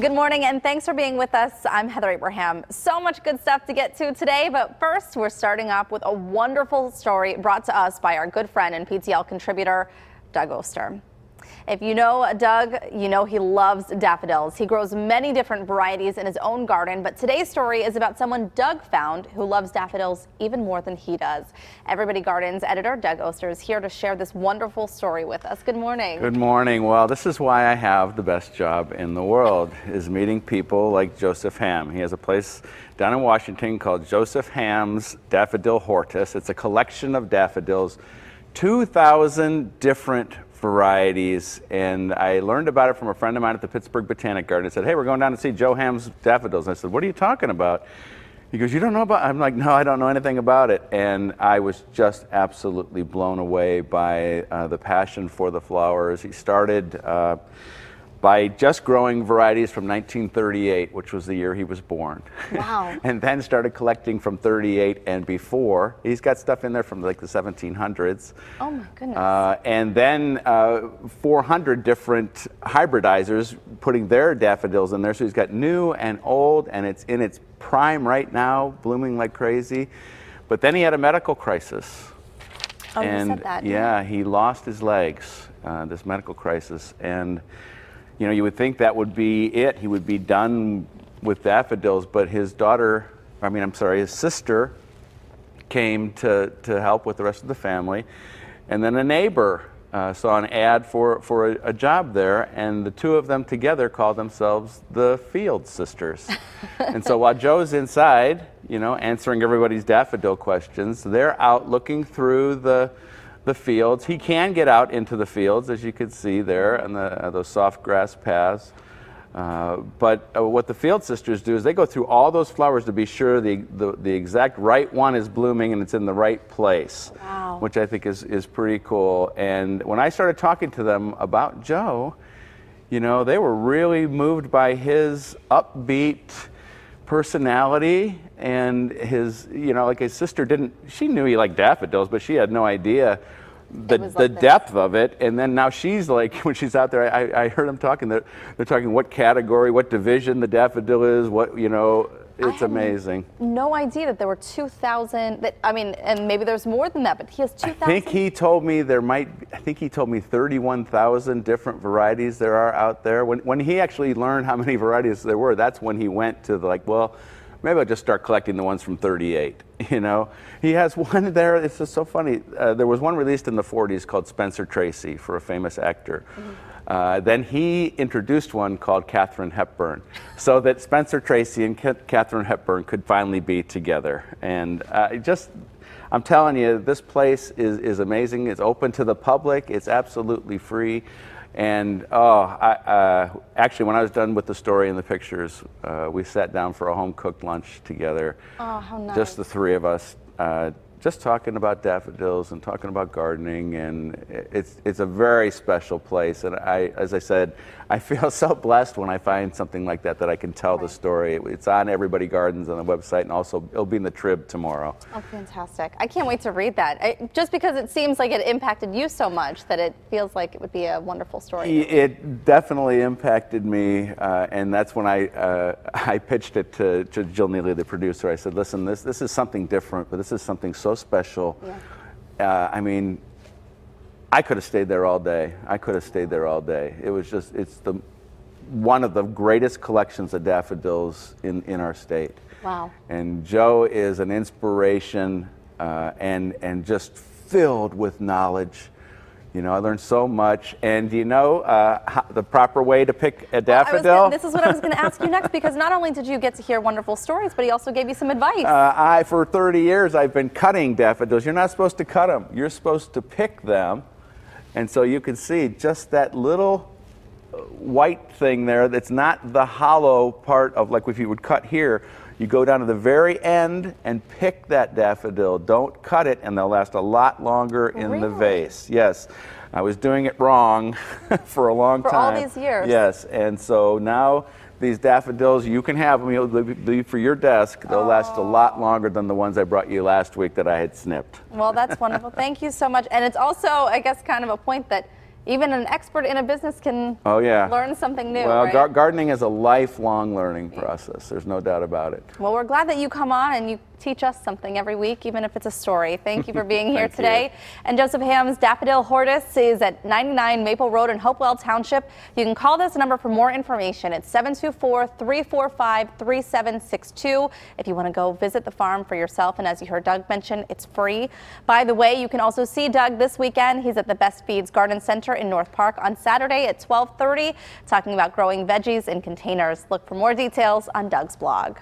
Good morning and thanks for being with us. I'm Heather Abraham. So much good stuff to get to today, but first we're starting off with a wonderful story brought to us by our good friend and PTL contributor, Doug Oster. If you know Doug, you know he loves daffodils. He grows many different varieties in his own garden, but today's story is about someone Doug found who loves daffodils even more than he does. Everybody Gardens editor Doug Oster is here to share this wonderful story with us. Good morning. Good morning. Well, this is why I have the best job in the world, is meeting people like Joseph Ham. He has a place down in Washington called Joseph Ham's Daffodil Hortus. It's a collection of daffodils, 2,000 different varieties, and I learned about it from a friend of mine at the Pittsburgh Botanic Garden. He said, "Hey, we're going down to see Joe Ham's daffodils." And I said, "What are you talking about?" He goes, "You don't know about it?" I'm like, "No, I don't know anything about it." And I was just absolutely blown away by the passion for the flowers. He started by just growing varieties from 1938, which was the year he was born. Wow. And then started collecting from 38 and before. He's got stuff in there from like the 1700s. Oh my goodness. And then 400 different hybridizers putting their daffodils in there. So he's got new and old, and it's in its prime right now, blooming like crazy. But then he had a medical crisis. Oh, and you said that. Yeah, he lost his legs, this medical crisis. And you know, you would think that would be it. He would be done with daffodils, but his sister came to help with the rest of the family. And then a neighbor saw an ad for a job there, and the two of them together called themselves the Field Sisters. And so while Joe's inside, you know, answering everybody's daffodil questions, they're out looking through the fields. He can get out into the fields, as you can see there, and those soft grass paths. But what the Field Sisters do is they go through all those flowers to be sure the exact right one is blooming and it's in the right place. Wow. Which I think is pretty cool. And when I started talking to them about Joe, you know, they were really moved by his upbeat personality and his, you know, like his sister she knew he liked daffodils, but she had no idea the depth of it. And then now she's like, when she's out there, I heard them talking, they're talking what category, what division the daffodil is, what, you know, it's amazing. No idea that there were 2,000, and maybe there's more than that, but he has 2,000. I think he told me 31,000 different varieties there are out there. When he actually learned how many varieties there were, that's when he went to well, maybe I'll just start collecting the ones from 38, you know. He has one there, it's just so funny. There was one released in the 40s called Spencer Tracy for a famous actor. Mm-hmm. Then he introduced one called Katharine Hepburn, so that Spencer Tracy and Katharine Hepburn could finally be together. And I'm telling you, this place is amazing. It's open to the public. It's absolutely free. And actually, when I was done with the story and the pictures, we sat down for a home-cooked lunch together. Oh, how nice. Just the three of us, just talking about daffodils and talking about gardening, and it's a very special place. And as I said, I feel so blessed when I find something like that I can tell the story. It's on Everybody Gardens on the website, and also it'll be in the Trib tomorrow. Oh, fantastic. I can't wait to read that. Just because it seems like it impacted you so much that it feels like it would be a wonderful story. It definitely impacted me, and that's when I pitched it to Jill Neely, the producer. I said, listen, this is something different, but this is something so special. Yeah. I mean, I could have stayed there all day. It was just, it's one of the greatest collections of daffodils in our state. Wow. And Joe is an inspiration and just filled with knowledge. You know, I learned so much. And do you know the proper way to pick a daffodil? This is what I was going to ask you next, because not only did you get to hear wonderful stories, but he also gave you some advice. For 30 years, I've been cutting daffodils. You're not supposed to cut them. You're supposed to pick them. And so you can see just that little white thing there that's not the hollow part of, like if you would cut here, you go down to the very end and pick that daffodil. Don't cut it, and they'll last a lot longer in the vase. Yes, I was doing it wrong for a long time. For all these years. Yes, and so now these daffodils, you can have them, you'll be for your desk. They'll last a lot longer than the ones I brought you last week that I had snipped. Well, that's wonderful. Thank you so much. And it's also, I guess, kind of a point that even an expert in a business can learn something new. Well, right? gardening is a lifelong learning process. There's no doubt about it. Well, we're glad that you come on and you teach us something every week, even if it's a story. Thank you for being here today. And Joseph Ham's Daffodil Hortus is at 99 Maple Road in Hopewell Township. You can call this number for more information. It's 724-345-3762. If you want to go visit the farm for yourself, and as you heard Doug mention, it's free. By the way, you can also see Doug this weekend. He's at the Best Feeds Garden Center in North Park on Saturday at 12:30, talking about growing veggies in containers. Look for more details on Doug's blog.